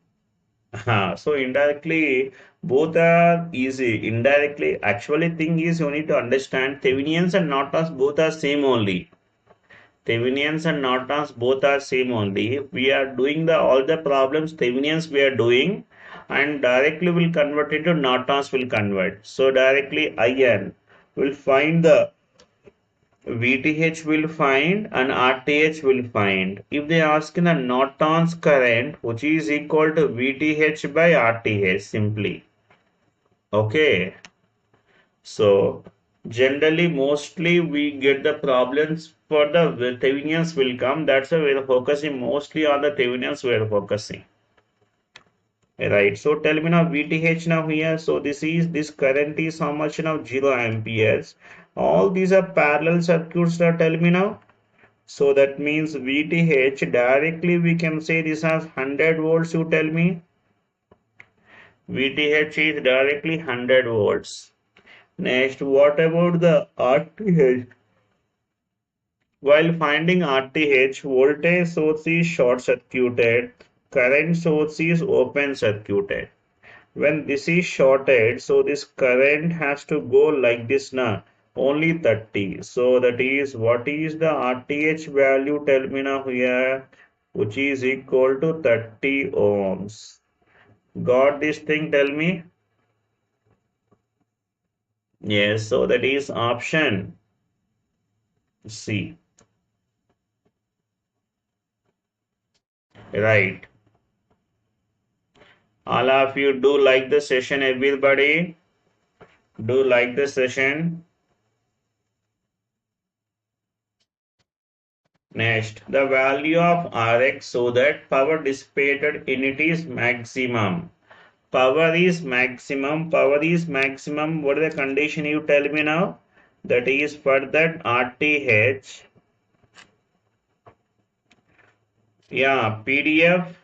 Speaker 1: So indirectly, both are easy. Indirectly, actually thing is you need to understand Thevenins and Nortons both are same only. Thevenins and Nortons both are same only. We are doing all the problems Thevenins we are doing and directly will convert into Nortons will convert. So directly IN will find the VTH will find and RTH will find. If they ask in the Norton's current, which is equal to VTH by RTH simply. Okay. So generally, mostly we get the problems for the Thevenin's will come. That's why we're focusing mostly on the Thevenin's we're focusing. Right. So tell me now VTH now here. So this current is how much now? 0 amperes. All these are parallel circuits now. Tell me now. So that means VTH directly we can say this as 100 volts. You tell me. VTH is directly 100 volts. Next, what about the RTH? While finding RTH, voltage source is short circuited, current source is open circuited. When this is shorted, so this current has to go like this now, only 30. So that is what is the RTH value? Tell me now here, which is equal to 30 ohms. Got this thing? Tell me. Yes, so that is option C. Right. All of you do like the session, everybody. Do like the session. Next, the value of Rx so that power dissipated in it is maximum. Power is maximum. Power is maximum. What is the condition you tell me now? That is for that RTH. Yeah, PDF.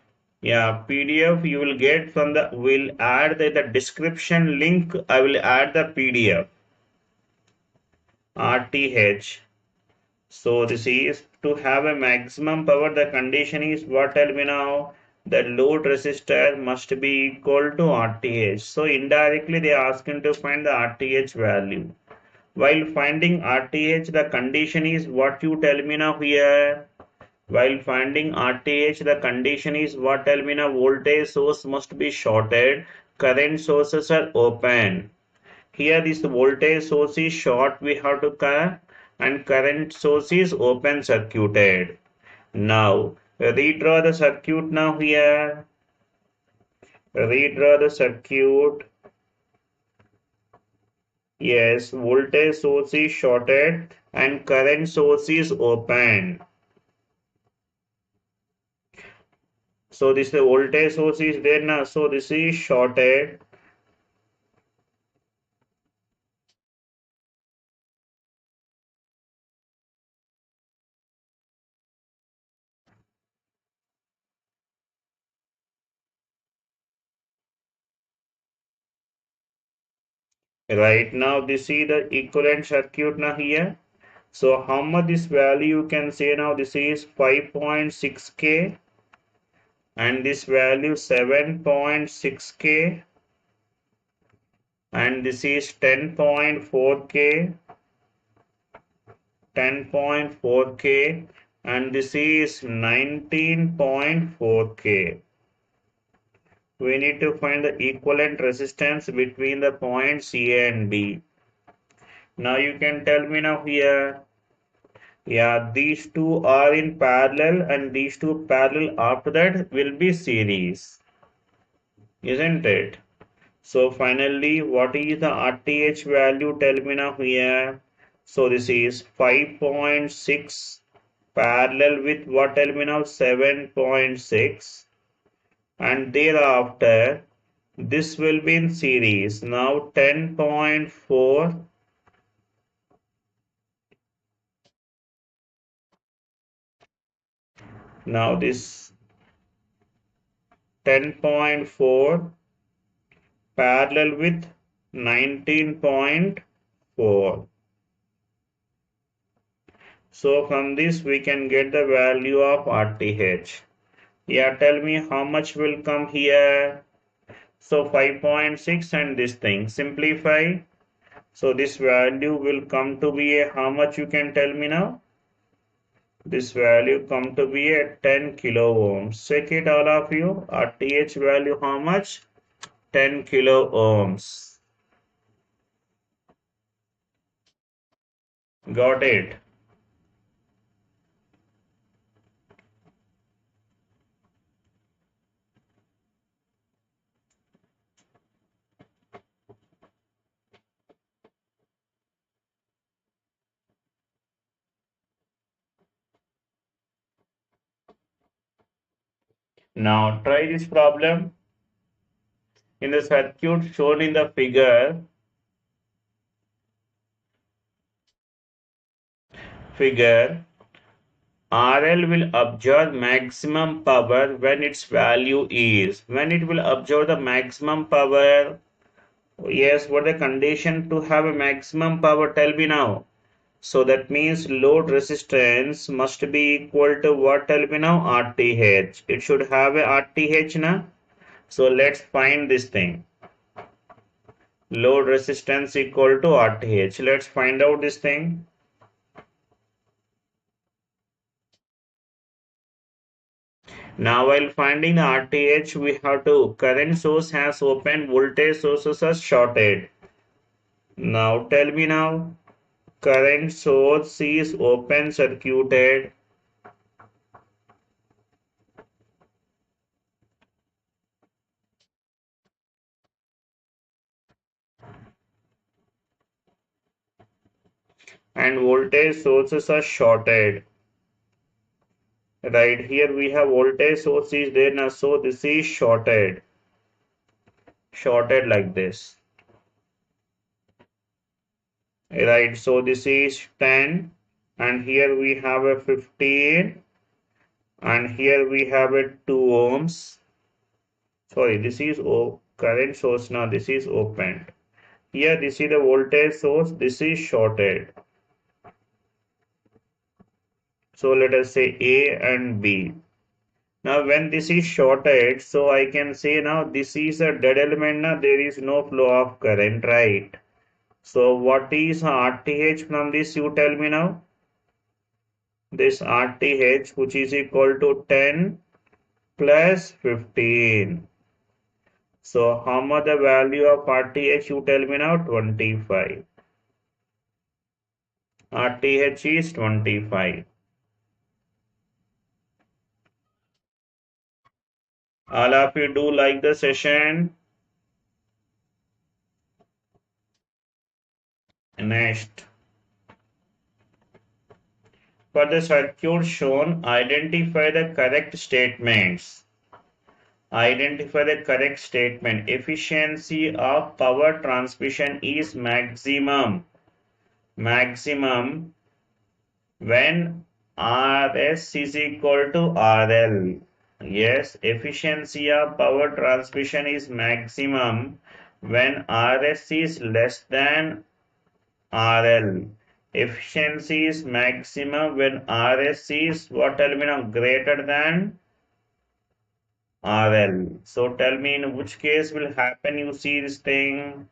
Speaker 1: Yeah, PDF you will get from the, will add the description link. I will add the PDF. RTH. So this is to have a maximum power. The condition is what? Tell me now. The load resistor must be equal to RTH. So indirectly they are asking to find the RTH value. While finding RTH, the condition is what you tell me now here. While finding RTH, the condition is what? Tell me now. Voltage source must be shorted. Current sources are open. Here this voltage source is short, we have to connect, and current source is open circuited. Now redraw the circuit now here. Redraw the circuit. Yes, voltage source is shorted and current source is open. So this the voltage source is there now. So this is shorted. Right now this is the equivalent circuit now here. So how much this value you can say now? This is 5.6K and this value 7.6K and this is 10.4K, 10.4K and this is 19.4K. We need to find the equivalent resistance between the points A and B. Now you can tell me now here. Yeah, these two are in parallel and these two parallel after that will be series. Isn't it? So finally, what is the RTH value? Tell me now here. So this is 5.6 parallel with what? Tell me now 7.6 and thereafter this will be in series. Now 10.4. Now this 10.4 parallel with 19.4. So from this we can get the value of RTH. Yeah, tell me how much will come here. So 5.6 and this thing. Simplify. So this value will come to be a, how much you can tell me now? This value come to be a 10 kilo ohms. Check it all of you. RTH value how much? 10 kilo ohms. Got it? Now try this problem. In the circuit shown in the figure, RL will absorb maximum power when its value is. When it will absorb the maximum power, yes, what the condition to have a maximum power? Tell me now. So that means load resistance must be equal to what? Tell me now. RTH. It should have a RTH na. So let's find this thing. Load resistance equal to RTH. Let's find out this thing. Now while finding the RTH, we have to current source has open, voltage sources are shorted. Now tell me now, current source is open circuited. And voltage sources are shorted. Right here we have voltage source is there now, so this is shorted like this. Right, so this is 10 and here we have a 15 and here we have a 2 ohms. Sorry, this is current source. Now this is opened. Here this is the voltage source, this is shorted. So let us say A and B. Now when this is shorted, so I can say now this is a dead element. Now there is no flow of current, right? So what is RTH from this? You tell me now. This RTH, which is equal to 10 plus 15. So how much the value of RTH? You tell me now. 25. RTH is 25. All of you do like the session. Next. For the circuit shown, identify the correct statements. Identify the correct statement. Efficiency of power transmission is maximum. Maximum when RS is equal to RL. Yes, efficiency of power transmission is maximum when RS is less than RL. Efficiency is maximum when RS is what? Tell me now, greater than RL. So tell me in which case will happen, you see this thing.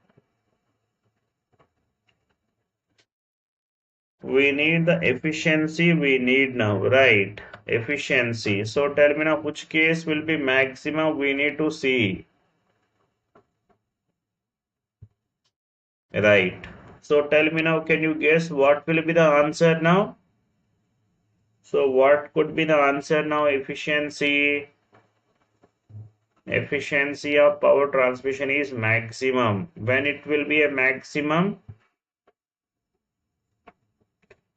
Speaker 1: We need the efficiency, we need now, right? Efficiency. So tell me now which case will be maximum, we need to see. Right. So tell me now, can you guess what will be the answer now? So what could be the answer now? Efficiency. Efficiency of power transmission is maximum. When it will be a maximum?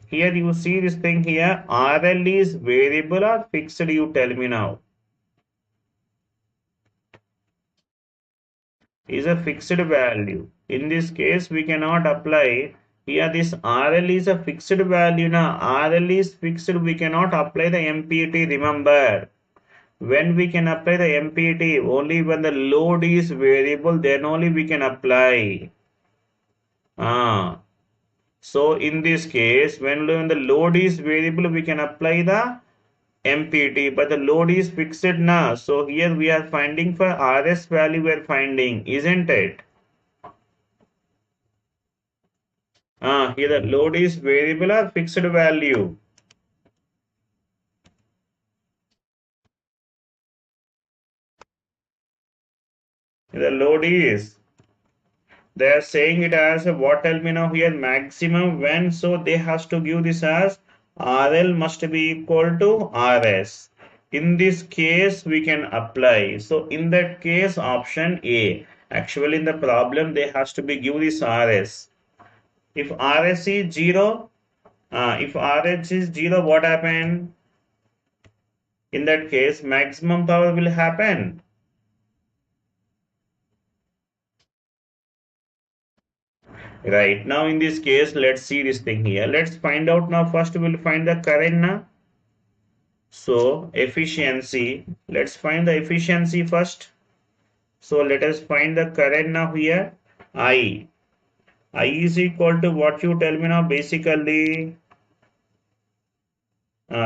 Speaker 1: Here you see this thing here. RL is variable or fixed? You tell me now. Is a fixed value. In this case, we cannot apply. Here this RL is a fixed value now. RL is fixed. We cannot apply the MPT. Remember. When we can apply the MPT? Only when the load is variable, then only we can apply. So in this case, when the load is variable, we can apply the MPT, but the load is fixed now. So here we are finding for RS value we are finding, isn't it? Here the load is variable or fixed value. The load is. They are saying it as what? Tell me now here maximum when, so they has to give this as RL must be equal to RS. In this case we can apply. So in that case option A. Actually in the problem they has to be give this RS. If RS is 0, if RH is 0, what happened? In that case, maximum power will happen. Right, now in this case, let's see this thing here. Let's find out now. First, we'll find the current now. So, efficiency. Let's find the efficiency first. So, let us find the current now here. I. I is equal to what you tell me now. Basically,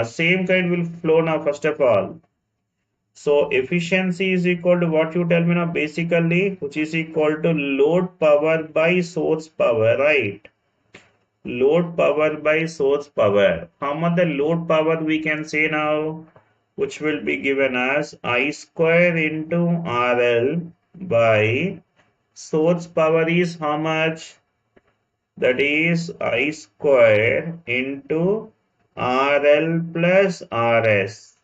Speaker 1: same kind will flow now first of all. So, efficiency is equal to what you tell me now. Basically, which is equal to load power by source power, right? Load power by source power. How much the load power we can say now, which will be given as I square into RL by source power is how much? That is I square into RL plus RS.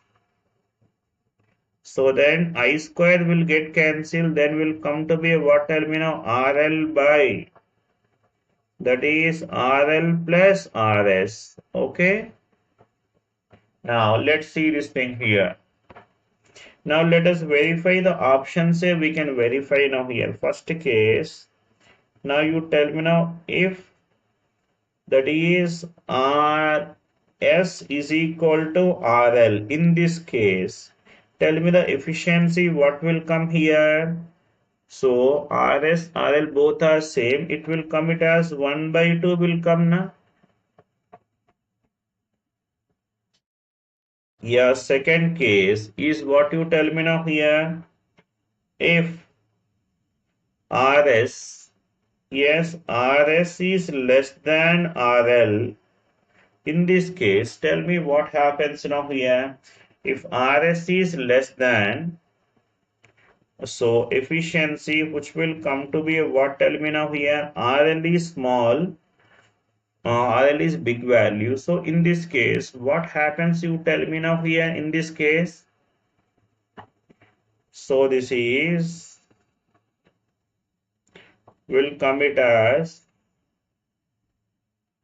Speaker 1: So then I square will get cancelled, then will come to be what, tell me now, RL by, that is RL plus RS. Okay. Now let's see this thing here. Now let us verify the options. Say we can verify now here. First case. Now you tell me now if that is RS is equal to RL. In this case, tell me the efficiency. What will come here? So RS, RL both are same. It will come it as 1 by 2 will come now. Yeah, second case is what you tell me now here. If RS, yes, RS is less than RL. In this case, tell me what happens now here. If RS is less than, so efficiency which will come to be what, tell me now here, RL is small, RL is big value. So in this case, what happens, you tell me now here in this case. So this is, will come it as,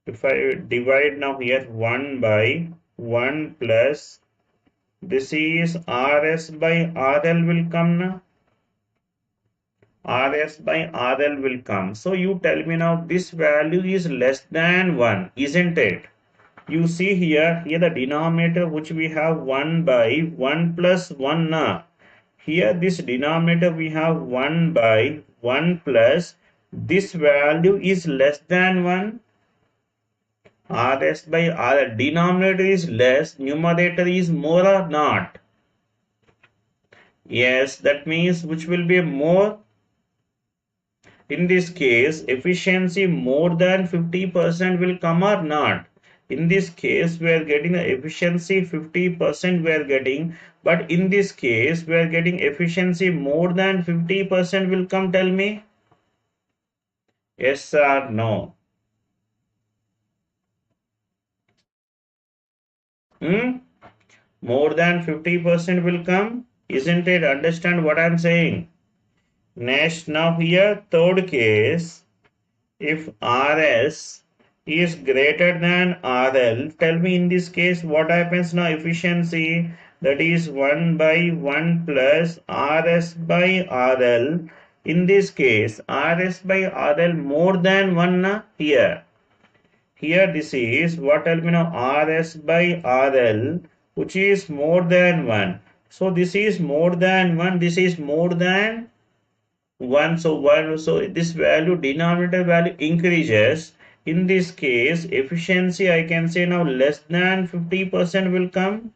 Speaker 1: if I divide now here 1 by 1 plus, this is RS by RL will come now. RS by RL will come. So you tell me now this value is less than 1, isn't it? You see here the denominator which we have 1 by 1 plus 1 now. Here this denominator we have 1 by 1 plus, this value is less than 1. RS by RL, denominator is less, numerator is more or not? Yes, that means which will be more? In this case, efficiency more than 50% will come or not? In this case, we are getting the efficiency 50% we are getting, but in this case, we are getting efficiency more than 50% will come, tell me? Yes or no? More than 50% will come, isn't it? Understand what I am saying? Next, now here, third case, if RS is greater than RL, tell me in this case what happens now? Efficiency, that is 1 by 1 plus RS by RL. In this case, RS by RL more than 1 na? Here this is what, tell me now, RS by RL which is more than 1. So this is more than 1, this is more than 1. So this value, denominator value increases. In this case, efficiency I can say now less than 50% will come.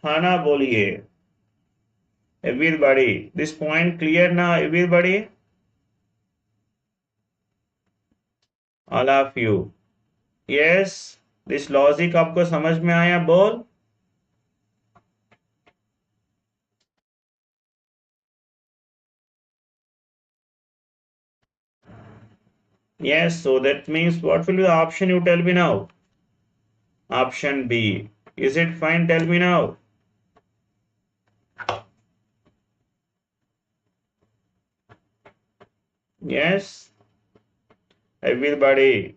Speaker 1: Hana boliye. Everybody, this point clear now, everybody? All of you. Yes, this logic आपको समझ में आया? बोल. Yes, so that means what will be the option, you tell me now? Option B. Is it fine? Tell me now. Yes, everybody.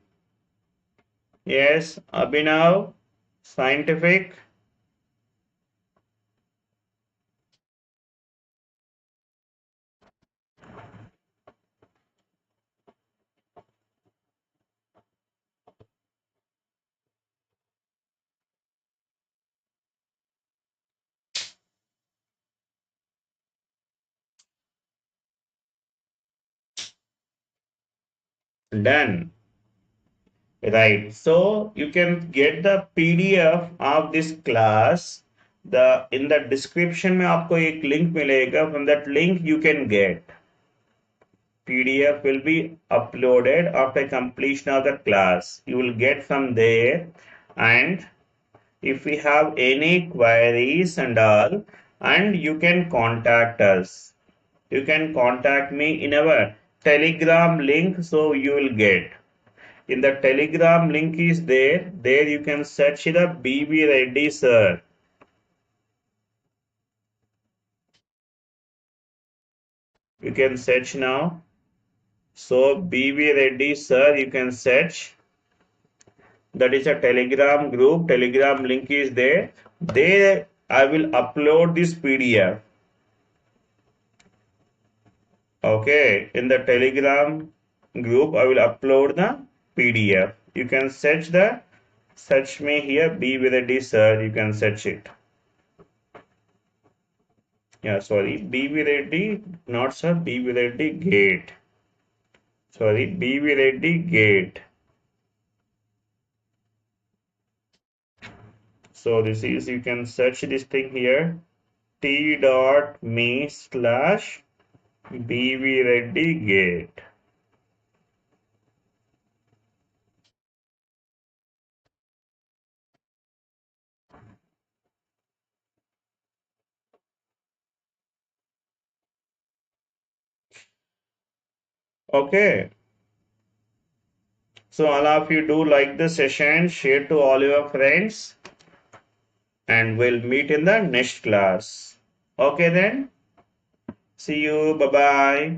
Speaker 1: Yes, Abhinav, scientific. Done. Right. So you can get the PDF of this class. The in the description में आपको एक link मिलेगा. From that link you can get. PDF will be uploaded after completion of the class. You will get from there, and if we have any queries and all, and you can contact us. You can contact me in our Telegram link, so you will get. In the Telegram link is there. There you can search the BV Reddy Sir. You can search now. So BV Reddy Sir, you can search. That is a Telegram group. Telegram link is there. There I will upload this PDF. Okay, in the Telegram group I will upload the PDF. You can search me here, BV Reddy Sir. You can search it. Yeah, sorry, BV Reddy, not sir, BV Reddy Gate. Sorry, BV Reddy Gate. So this is, you can search this thing here, t.me/BV Reddy Gate. Okay. So all of you do like the session, share to all your friends, and we'll meet in the next class. Okay then. See you. Bye bye.